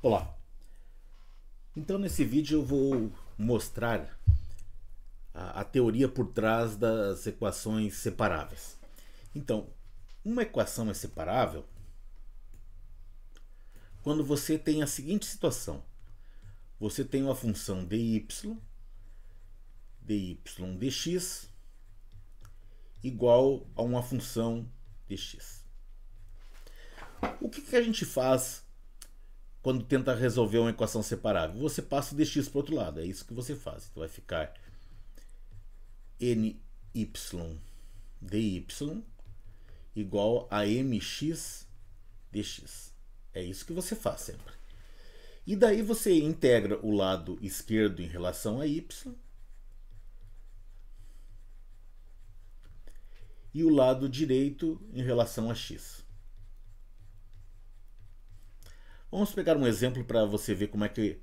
Olá, então nesse vídeo eu vou mostrar a teoria por trás das equações separáveis. Então, uma equação é separável quando você tem a seguinte situação. Você tem uma função dy dx igual a uma função dx. O que a gente faz quando tenta resolver uma equação separável? Você passa o dx para o outro lado, é isso que você faz. Então vai ficar ny dy igual a mx dx. É isso que você faz sempre. E daí você integra o lado esquerdo em relação a y e o lado direito em relação a x. Vamos pegar um exemplo para você ver como é que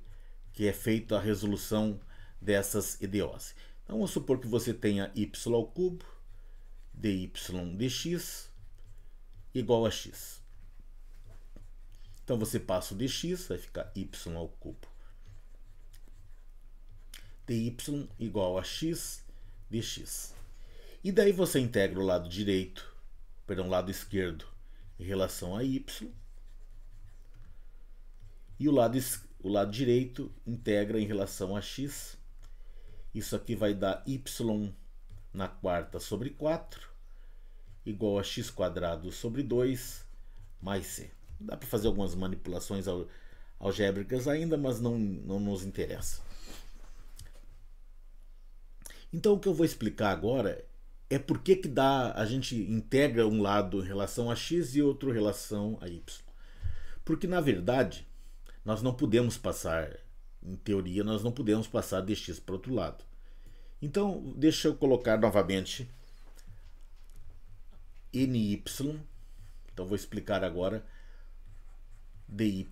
é feita a resolução dessas EDOs. Então vamos supor que você tenha y ao cubo dy dx igual a x. Então você passa o dx, vai ficar y ao cubo dy igual a x dx. E daí você integra o lado direito, perdão, o lado esquerdo em relação a y e o lado direito integra em relação a x. Isso aqui vai dar y na quarta sobre 4 igual a x quadrado sobre 2 mais c. Dá para fazer algumas manipulações algébricas ainda, mas não nos interessa. Então o que eu vou explicar agora é por que a gente integra um lado em relação a x e outro em relação a y. Porque na verdade nós não podemos passar, em teoria, nós não podemos passar dx para o outro lado. Então deixa eu colocar novamente ny, então vou explicar agora dy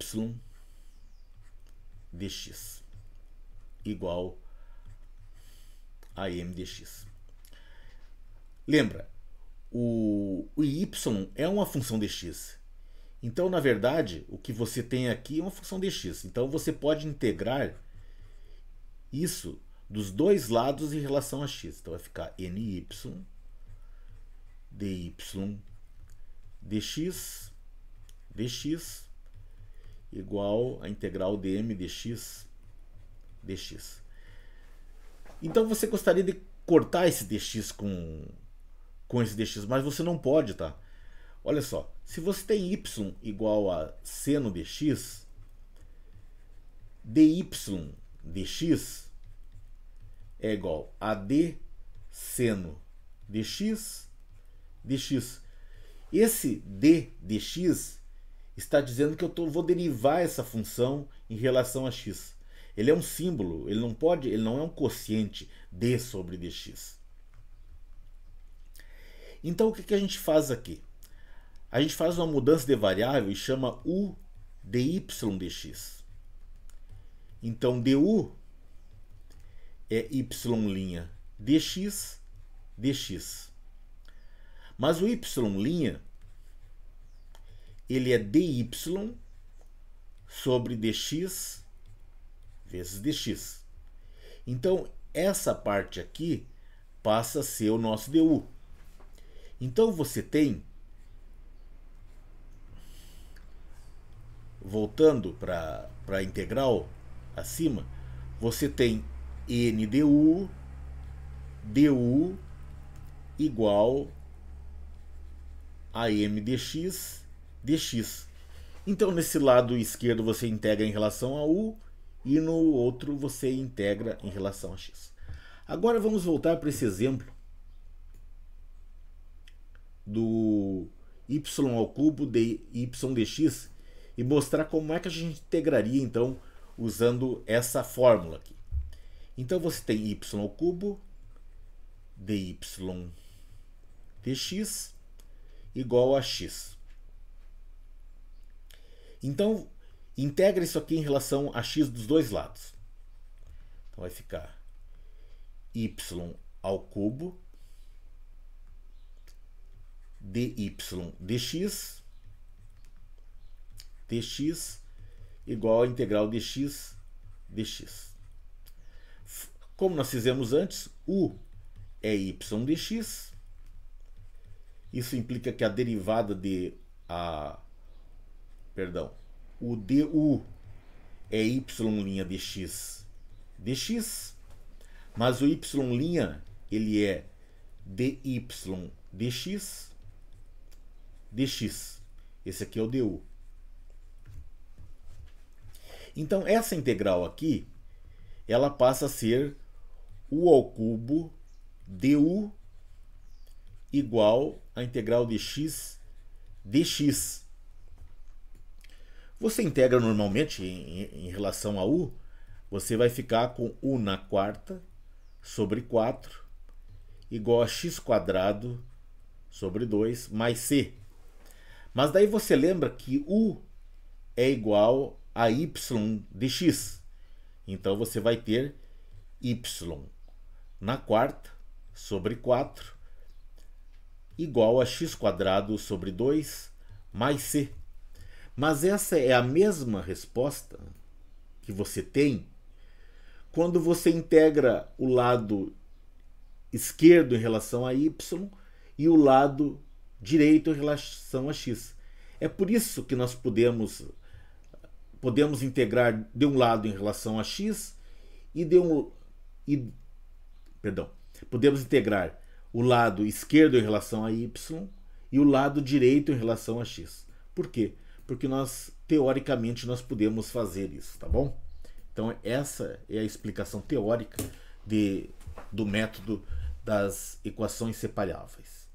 dx igual a m dx. Lembra, o y é uma função dx. Então, na verdade, o que você tem aqui é uma função dx. Então, você pode integrar isso dos dois lados em relação a x. Então, vai ficar ny dy dx igual a integral dm dx. Então, você gostaria de cortar esse dx com esse dx, mas você não pode, tá? Olha só, se você tem y igual a seno dx, dy dx é igual a d seno dx. Esse d dx está dizendo que eu vou derivar essa função em relação a x. Ele é um símbolo, ele não é um quociente d sobre dx. Então o que a gente faz aqui? A gente faz uma mudança de variável e chama u dy dx. Então du é y' dx. Mas o y' ele é dy sobre dx vezes dx. Então essa parte aqui passa a ser o nosso du. Então você tem, voltando para a integral acima, você tem ndu du igual a m dx. Então nesse lado esquerdo você integra em relação a u e no outro você integra em relação a x. Agora vamos voltar para esse exemplo do y ao cubo de y dx e mostrar como é que a gente integraria então usando essa fórmula aqui. Então você tem y ao cubo dy dx igual a x. Então integra isso aqui em relação a x dos dois lados. Então vai ficar y ao cubo dy dx igual a integral dx dx. Como nós fizemos antes, u é y dx. Isso implica que a derivada o du é y' dx dx, mas o y' ele é dy dx dx. Esse aqui é o du. Então essa integral aqui, ela passa a ser u ao cubo du igual a integral de x dx. Você integra normalmente em relação a u, você vai ficar com u na quarta sobre 4 igual a x² sobre 2 mais c. Mas daí você lembra que u é igual a y dx. Então você vai ter y na quarta sobre 4 igual a x² sobre 2 mais c. Mas essa é a mesma resposta que você tem quando você integra o lado esquerdo em relação a y e o lado direito em relação a x. É por isso que nós podemos integrar de um lado em relação a x podemos integrar o lado esquerdo em relação a y e o lado direito em relação a x. Por quê? Porque teoricamente nós podemos fazer isso, tá bom? Então essa é a explicação teórica do método das equações separáveis.